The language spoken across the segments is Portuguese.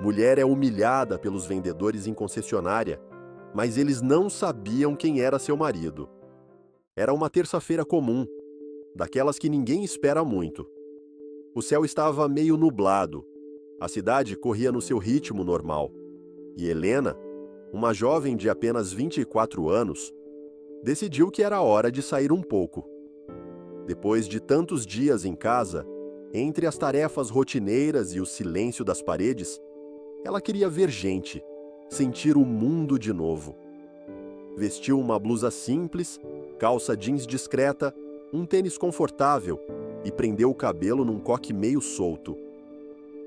Mulher é humilhada pelos vendedores em concessionária, mas eles não sabiam quem era seu marido. Era uma terça-feira comum, daquelas que ninguém espera muito. O céu estava meio nublado, a cidade corria no seu ritmo normal. E Helena, uma jovem de apenas 24 anos, decidiu que era hora de sair um pouco. Depois de tantos dias em casa, entre as tarefas rotineiras e o silêncio das paredes, ela queria ver gente, sentir o mundo de novo. Vestiu uma blusa simples, calça jeans discreta, um tênis confortável e prendeu o cabelo num coque meio solto.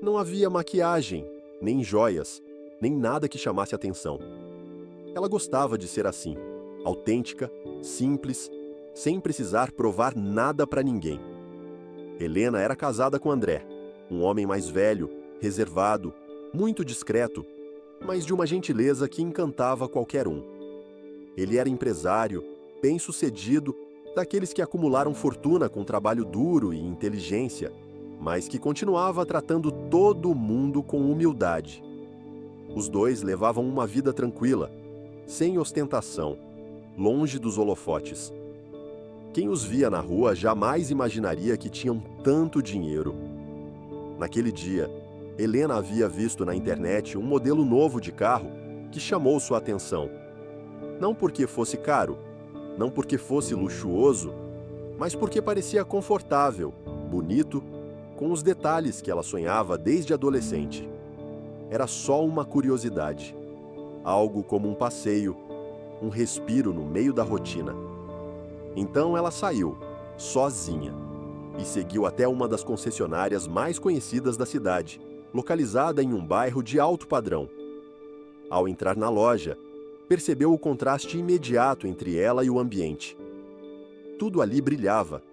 Não havia maquiagem, nem joias, nem nada que chamasse atenção. Ela gostava de ser assim, autêntica, simples, sem precisar provar nada para ninguém. Helena era casada com André, um homem mais velho, reservado, muito discreto, mas de uma gentileza que encantava qualquer um. Ele era empresário, bem-sucedido, daqueles que acumularam fortuna com trabalho duro e inteligência, mas que continuava tratando todo mundo com humildade. Os dois levavam uma vida tranquila, sem ostentação, longe dos holofotes. Quem os via na rua jamais imaginaria que tinham tanto dinheiro. Naquele dia, Helena havia visto na internet um modelo novo de carro que chamou sua atenção. Não porque fosse caro, não porque fosse luxuoso, mas porque parecia confortável, bonito, com os detalhes que ela sonhava desde adolescente. Era só uma curiosidade, algo como um passeio, um respiro no meio da rotina. Então ela saiu, sozinha, e seguiu até uma das concessionárias mais conhecidas da cidade, localizada em um bairro de alto padrão. Ao entrar na loja, percebeu o contraste imediato entre ela e o ambiente. Tudo ali brilhava.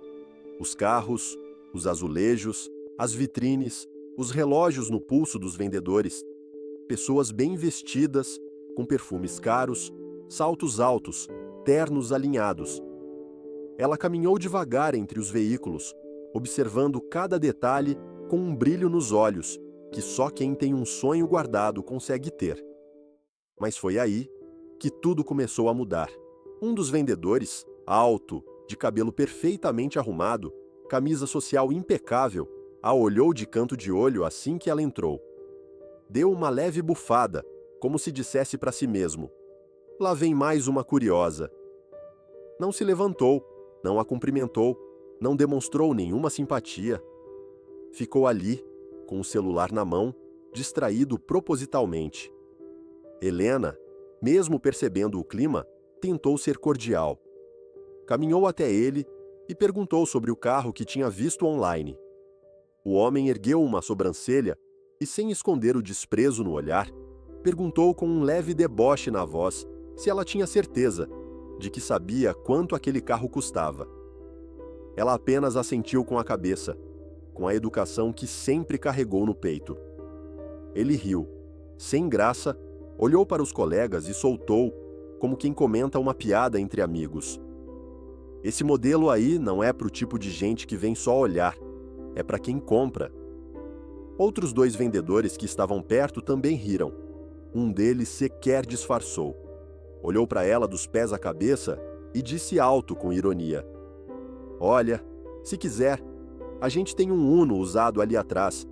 Os carros, os azulejos, as vitrines, os relógios no pulso dos vendedores, pessoas bem vestidas, com perfumes caros, saltos altos, ternos alinhados. Ela caminhou devagar entre os veículos, observando cada detalhe com um brilho nos olhos, que só quem tem um sonho guardado consegue ter. Mas foi aí que tudo começou a mudar. Um dos vendedores, alto, de cabelo perfeitamente arrumado, camisa social impecável, a olhou de canto de olho assim que ela entrou. Deu uma leve bufada, como se dissesse para si mesmo: lá vem mais uma curiosa. Não se levantou, não a cumprimentou, não demonstrou nenhuma simpatia. Ficou ali, com o celular na mão, distraído propositalmente. Helena, mesmo percebendo o clima, tentou ser cordial. Caminhou até ele e perguntou sobre o carro que tinha visto online. O homem ergueu uma sobrancelha e, sem esconder o desprezo no olhar, perguntou com um leve deboche na voz se ela tinha certeza de que sabia quanto aquele carro custava. Ela apenas assentiu com a cabeça, com a educação que sempre carregou no peito. Ele riu, sem graça, olhou para os colegas e soltou, como quem comenta uma piada entre amigos: esse modelo aí não é para o tipo de gente que vem só olhar, é para quem compra. Outros dois vendedores que estavam perto também riram. Um deles sequer disfarçou. Olhou para ela dos pés à cabeça e disse alto com ironia: olha, se quiser, a gente tem um Uno usado ali atrás.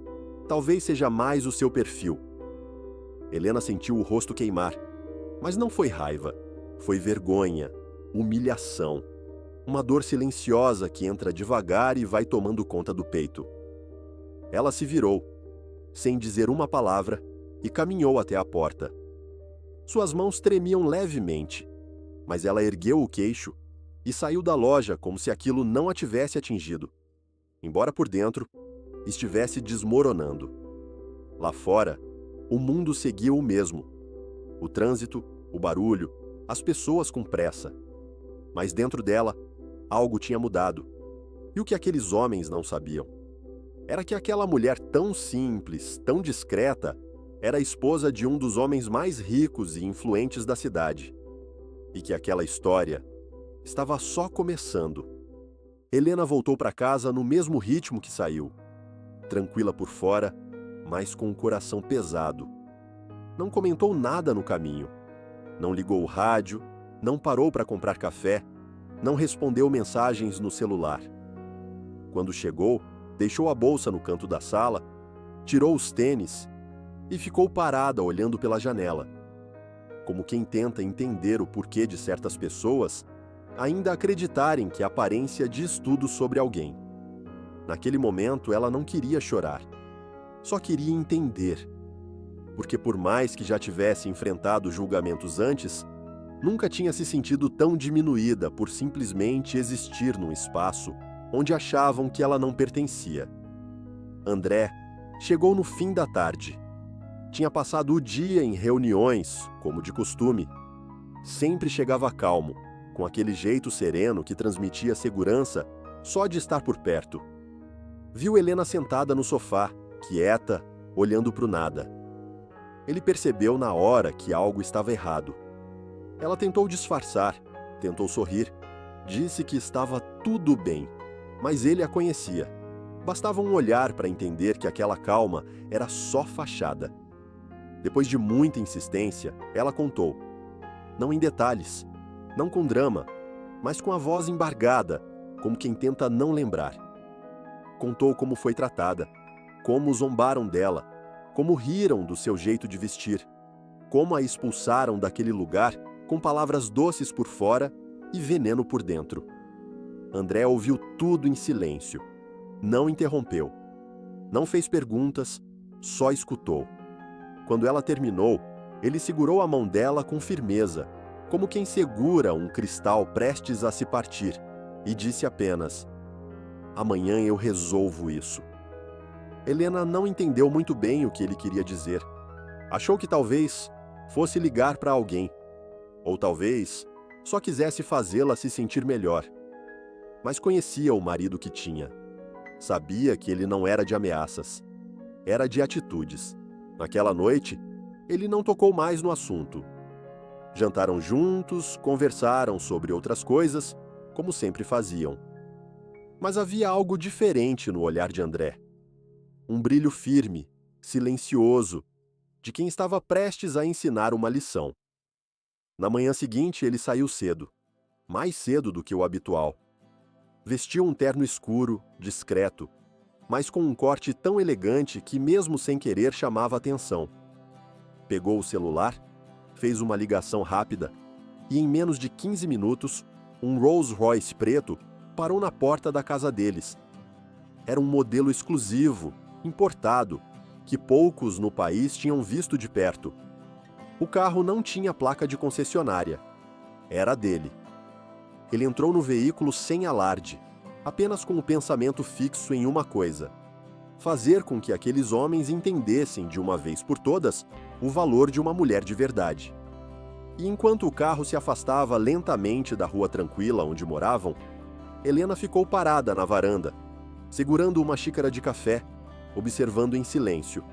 Talvez seja mais o seu perfil. Helena sentiu o rosto queimar, mas não foi raiva, foi vergonha, humilhação, uma dor silenciosa que entra devagar e vai tomando conta do peito. Ela se virou, sem dizer uma palavra, e caminhou até a porta. Suas mãos tremiam levemente, mas ela ergueu o queixo e saiu da loja como se aquilo não a tivesse atingido, embora por dentro estivesse desmoronando. Lá fora, o mundo seguia o mesmo. O trânsito, o barulho, as pessoas com pressa. Mas dentro dela, algo tinha mudado. E o que aqueles homens não sabiam era que aquela mulher tão simples, tão discreta, era a esposa de um dos homens mais ricos e influentes da cidade. E que aquela história estava só começando. Helena voltou para casa no mesmo ritmo que saiu, tranquila por fora, mas com o coração pesado. Não comentou nada no caminho. Não ligou o rádio, não parou para comprar café, não respondeu mensagens no celular. Quando chegou, deixou a bolsa no canto da sala, tirou os tênis e ficou parada olhando pela janela, como quem tenta entender o porquê de certas pessoas ainda acreditarem que a aparência diz tudo sobre alguém. Naquele momento, ela não queria chorar, só queria entender. Porque por mais que já tivesse enfrentado julgamentos antes, nunca tinha se sentido tão diminuída por simplesmente existir num espaço onde achavam que ela não pertencia. André chegou no fim da tarde. Tinha passado o dia em reuniões, como de costume. Sempre chegava calmo, com aquele jeito sereno que transmitia segurança só de estar por perto. Viu Helena sentada no sofá, quieta, olhando para o nada. Ele percebeu na hora que algo estava errado. Ela tentou disfarçar, tentou sorrir, disse que estava tudo bem, mas ele a conhecia. Bastava um olhar para entender que aquela calma era só fachada. Depois de muita insistência, ela contou. Não em detalhes, não com drama, mas com a voz embargada, como quem tenta não lembrar. Contou como foi tratada, como zombaram dela, como riram do seu jeito de vestir, como a expulsaram daquele lugar com palavras doces por fora e veneno por dentro. André ouviu tudo em silêncio. Não interrompeu. Não fez perguntas, só escutou. Quando ela terminou, ele segurou a mão dela com firmeza, como quem segura um cristal prestes a se partir, e disse apenas: "Amanhã eu resolvo isso." Helena não entendeu muito bem o que ele queria dizer. Achou que talvez fosse ligar para alguém, ou talvez só quisesse fazê-la se sentir melhor. Mas conhecia o marido que tinha. Sabia que ele não era de ameaças, era de atitudes. Naquela noite, ele não tocou mais no assunto. Jantaram juntos, conversaram sobre outras coisas, como sempre faziam. Mas havia algo diferente no olhar de André. Um brilho firme, silencioso, de quem estava prestes a ensinar uma lição. Na manhã seguinte, ele saiu cedo, mais cedo do que o habitual. Vestiu um terno escuro, discreto, mas com um corte tão elegante que, mesmo sem querer, chamava atenção. Pegou o celular, fez uma ligação rápida e, em menos de 15 minutos, um Rolls Royce preto parou na porta da casa deles. Era um modelo exclusivo, importado, que poucos no país tinham visto de perto. O carro não tinha placa de concessionária. Era dele. Ele entrou no veículo sem alarde, apenas com o pensamento fixo em uma coisa: fazer com que aqueles homens entendessem de uma vez por todas o valor de uma mulher de verdade. E enquanto o carro se afastava lentamente da rua tranquila onde moravam, Helena ficou parada na varanda, segurando uma xícara de café, observando em silêncio.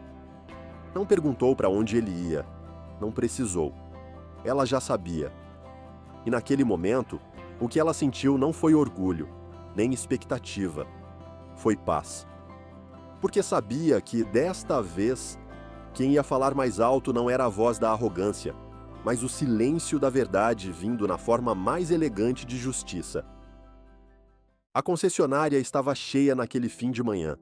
Não perguntou para onde ele ia, não precisou. Ela já sabia. E naquele momento, o que ela sentiu não foi orgulho, nem expectativa. Foi paz. Porque sabia que, desta vez, quem ia falar mais alto não era a voz da arrogância, mas o silêncio da verdade vindo na forma mais elegante de justiça. A concessionária estava cheia naquele fim de manhã.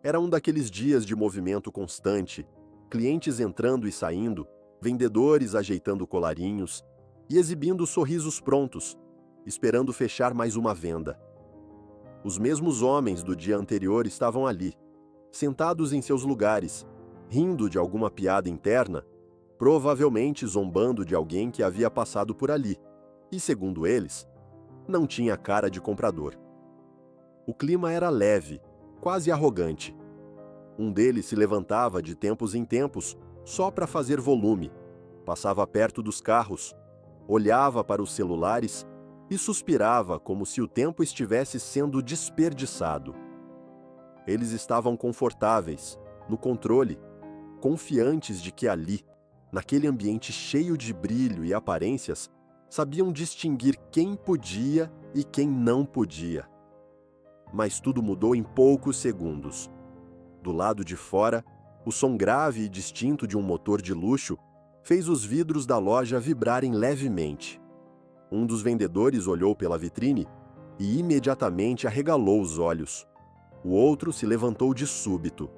Era um daqueles dias de movimento constante, clientes entrando e saindo, vendedores ajeitando colarinhos e exibindo sorrisos prontos, esperando fechar mais uma venda. Os mesmos homens do dia anterior estavam ali, sentados em seus lugares, rindo de alguma piada interna, provavelmente zombando de alguém que havia passado por ali, e, segundo eles, não tinha cara de comprador. O clima era leve, quase arrogante. Um deles se levantava de tempos em tempos só para fazer volume, passava perto dos carros, olhava para os celulares e suspirava como se o tempo estivesse sendo desperdiçado. Eles estavam confortáveis, no controle, confiantes de que ali, naquele ambiente cheio de brilho e aparências, sabiam distinguir quem podia e quem não podia. Mas tudo mudou em poucos segundos. Do lado de fora, O som grave e distinto de um motor de luxo fez os vidros da loja vibrarem levemente. Um dos vendedores olhou pela vitrine e imediatamente arregalou os olhos. O outro se levantou de súbito.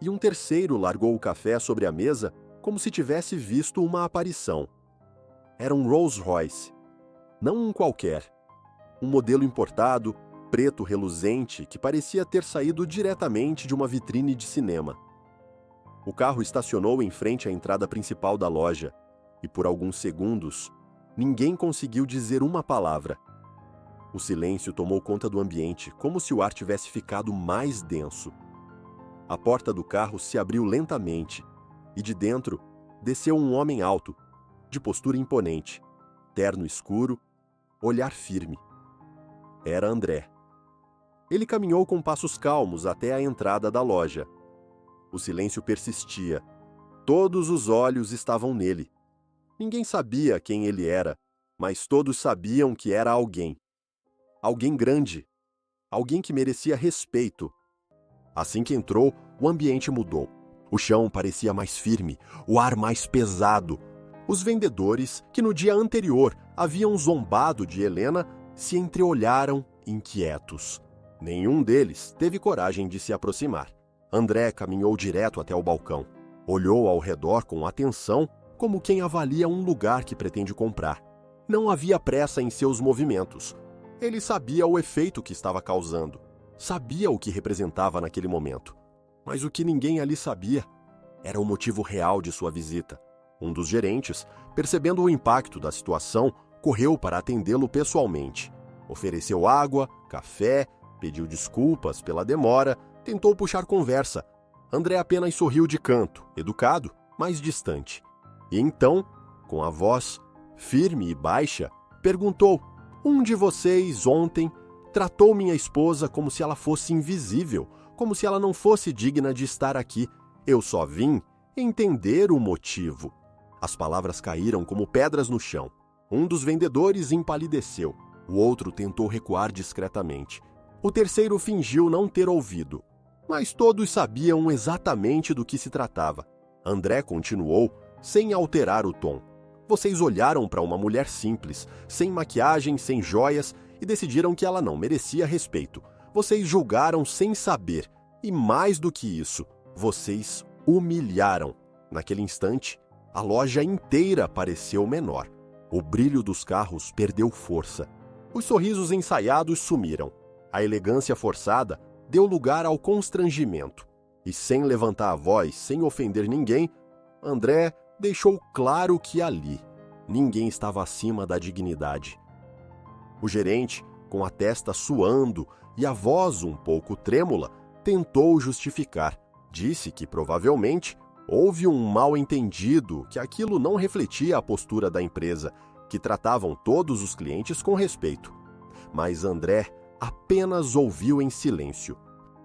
E um terceiro largou o café sobre a mesa como se tivesse visto uma aparição. Era um Rolls Royce. Não um qualquer. Um modelo importado, preto reluzente, que parecia ter saído diretamente de uma vitrine de cinema. O carro estacionou em frente à entrada principal da loja, e por alguns segundos, ninguém conseguiu dizer uma palavra. O silêncio tomou conta do ambiente, como se o ar tivesse ficado mais denso. A porta do carro se abriu lentamente, e de dentro desceu um homem alto, de postura imponente, terno escuro, olhar firme. Era André. Ele caminhou com passos calmos até a entrada da loja. O silêncio persistia. Todos os olhos estavam nele. Ninguém sabia quem ele era, mas todos sabiam que era alguém. Alguém grande. Alguém que merecia respeito. Assim que entrou, o ambiente mudou. O chão parecia mais firme, o ar mais pesado. Os vendedores, que no dia anterior haviam zombado de Helena, se entreolharam inquietos. Nenhum deles teve coragem de se aproximar. André caminhou direto até o balcão. Olhou ao redor com atenção, como quem avalia um lugar que pretende comprar. Não havia pressa em seus movimentos. Ele sabia o efeito que estava causando. Sabia o que representava naquele momento. Mas o que ninguém ali sabia era o motivo real de sua visita. Um dos gerentes, percebendo o impacto da situação, correu para atendê-lo pessoalmente. Ofereceu água, café, pediu desculpas pela demora, tentou puxar conversa. André apenas sorriu de canto, educado, mas distante. E então, com a voz firme e baixa, perguntou: "Um de vocês, ontem, tratou minha esposa como se ela fosse invisível, como se ela não fosse digna de estar aqui. Eu só vim entender o motivo." As palavras caíram como pedras no chão. Um dos vendedores empalideceu. O outro tentou recuar discretamente. O terceiro fingiu não ter ouvido. Mas todos sabiam exatamente do que se tratava. André continuou, sem alterar o tom. Vocês olharam para uma mulher simples, sem maquiagem, sem joias, e decidiram que ela não merecia respeito. Vocês julgaram sem saber. E mais do que isso, vocês humilharam. Naquele instante, a loja inteira pareceu menor. O brilho dos carros perdeu força. Os sorrisos ensaiados sumiram. A elegância forçada deu lugar ao constrangimento. E sem levantar a voz, sem ofender ninguém, André deixou claro que ali ninguém estava acima da dignidade. O gerente, com a testa suando e a voz um pouco trêmula, tentou justificar. Disse que provavelmente houve um mal-entendido, que aquilo não refletia a postura da empresa, que tratavam todos os clientes com respeito. Mas André apenas ouviu em silêncio.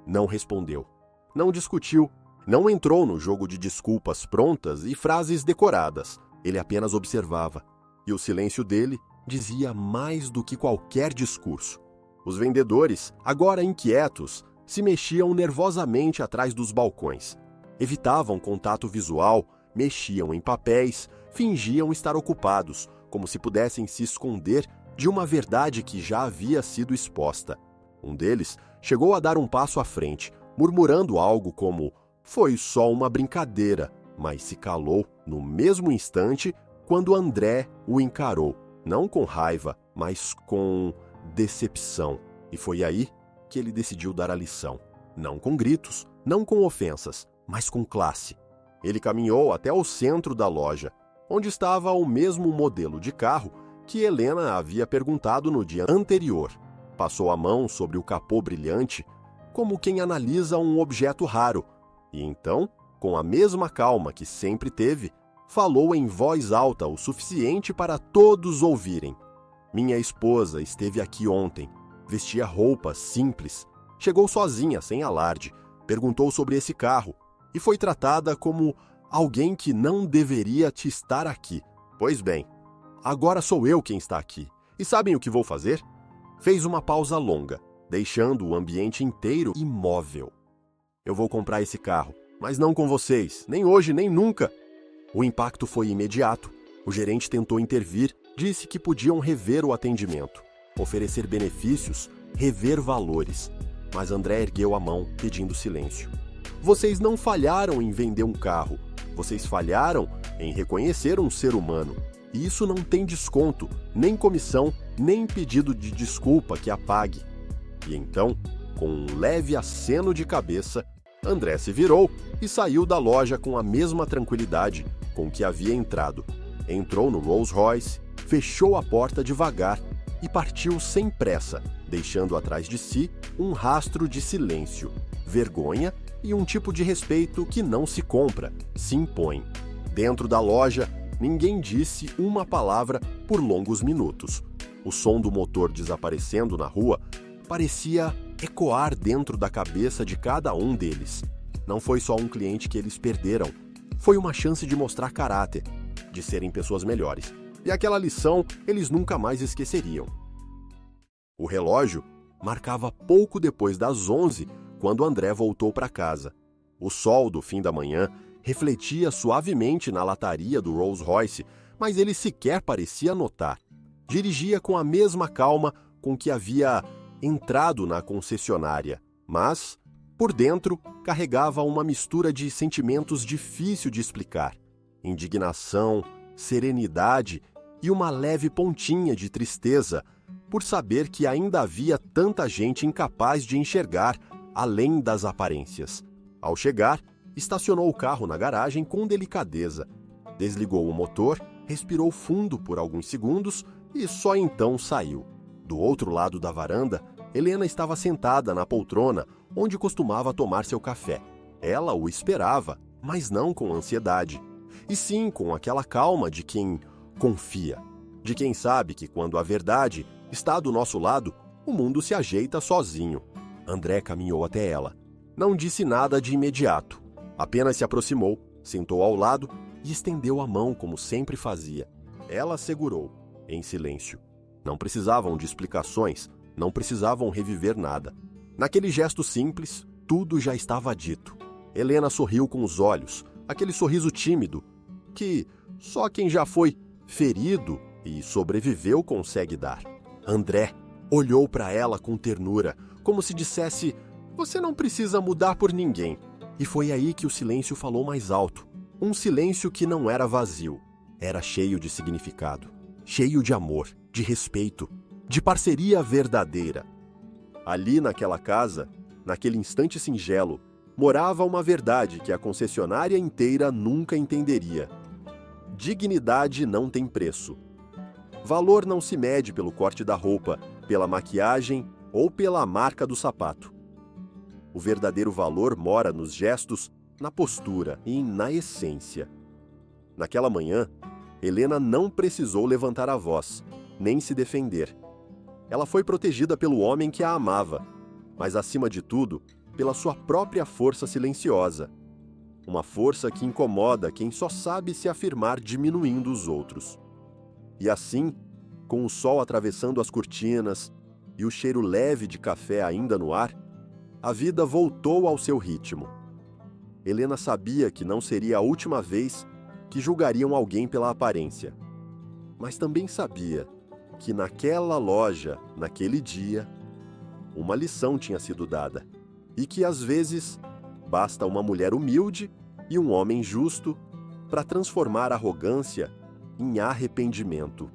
Não respondeu. Não discutiu. Não entrou no jogo de desculpas prontas e frases decoradas. Ele apenas observava. E o silêncio dele dizia mais do que qualquer discurso. Os vendedores, agora inquietos, se mexiam nervosamente atrás dos balcões. Evitavam contato visual, mexiam em papéis, fingiam estar ocupados, como se pudessem se esconder de uma verdade que já havia sido exposta. Um deles chegou a dar um passo à frente, murmurando algo como: "Foi só uma brincadeira", mas se calou no mesmo instante quando André o encarou, não com raiva, mas com decepção. E foi aí que ele decidiu dar a lição. Não com gritos, não com ofensas, mas com classe. Ele caminhou até o centro da loja, onde estava o mesmo modelo de carro que Helena havia perguntado no dia anterior. Passou a mão sobre o capô brilhante, como quem analisa um objeto raro, e então, com a mesma calma que sempre teve, falou em voz alta o suficiente para todos ouvirem. "Minha esposa esteve aqui ontem, vestia roupas simples, chegou sozinha, sem alarde, perguntou sobre esse carro, e foi tratada como alguém que não deveria te estar aqui. Pois bem, agora sou eu quem está aqui. E sabem o que vou fazer?" Fez uma pausa longa, deixando o ambiente inteiro imóvel. "Eu vou comprar esse carro. Mas não com vocês, nem hoje, nem nunca. O impacto foi imediato. O gerente tentou intervir, disse que podiam rever o atendimento, oferecer benefícios, rever valores. Mas André ergueu a mão, pedindo silêncio. Vocês não falharam em vender um carro. Vocês falharam em reconhecer um ser humano. E isso não tem desconto, nem comissão, nem pedido de desculpa que apague. E então, com um leve aceno de cabeça, André se virou e saiu da loja com a mesma tranquilidade com que havia entrado. Entrou no Rolls Royce, fechou a porta devagar e partiu sem pressa, deixando atrás de si um rastro de silêncio, vergonha e um tipo de respeito que não se compra, se impõe. Dentro da loja, ninguém disse uma palavra por longos minutos. O som do motor desaparecendo na rua parecia ecoar dentro da cabeça de cada um deles. Não foi só um cliente que eles perderam, foi uma chance de mostrar caráter, de serem pessoas melhores. E aquela lição eles nunca mais esqueceriam. O relógio marcava pouco depois das 11, quando André voltou para casa. O sol do fim da manhã refletia suavemente na lataria do Rolls Royce, mas ele sequer parecia notar. Dirigia com a mesma calma com que havia entrado na concessionária, mas, por dentro, carregava uma mistura de sentimentos difícil de explicar. Indignação, serenidade e uma leve pontinha de tristeza, por saber que ainda havia tanta gente incapaz de enxergar além das aparências. Ao chegar, estacionou o carro na garagem com delicadeza, desligou o motor, respirou fundo por alguns segundos e só então saiu. Do outro lado da varanda, Helena estava sentada na poltrona onde costumava tomar seu café. Ela o esperava, mas não com ansiedade, e sim com aquela calma de quem confia, de quem sabe que quando a verdade está do nosso lado, o mundo se ajeita sozinho. André caminhou até ela. Não disse nada de imediato. Apenas se aproximou, sentou ao lado e estendeu a mão como sempre fazia. Ela segurou, em silêncio. Não precisavam de explicações, não precisavam reviver nada. Naquele gesto simples, tudo já estava dito. Helena sorriu com os olhos, aquele sorriso tímido, que só quem já foi ferido e sobreviveu consegue dar. André olhou para ela com ternura, como se dissesse: "Você não precisa mudar por ninguém." E foi aí que o silêncio falou mais alto. Um silêncio que não era vazio, era cheio de significado, cheio de amor, de respeito, de parceria verdadeira. Ali naquela casa, naquele instante singelo, morava uma verdade que a concessionária inteira nunca entenderia. Dignidade não tem preço. Valor não se mede pelo corte da roupa, pela maquiagem ou pela marca do sapato. O verdadeiro valor mora nos gestos, na postura e na essência. Naquela manhã, Helena não precisou levantar a voz, nem se defender. Ela foi protegida pelo homem que a amava, mas acima de tudo, pela sua própria força silenciosa. Uma força que incomoda quem só sabe se afirmar diminuindo os outros. E assim, com o sol atravessando as cortinas e o cheiro leve de café ainda no ar, a vida voltou ao seu ritmo. Helena sabia que não seria a última vez que julgariam alguém pela aparência, mas também sabia que naquela loja, naquele dia, uma lição tinha sido dada, e que às vezes basta uma mulher humilde e um homem justo para transformar a arrogância em arrependimento.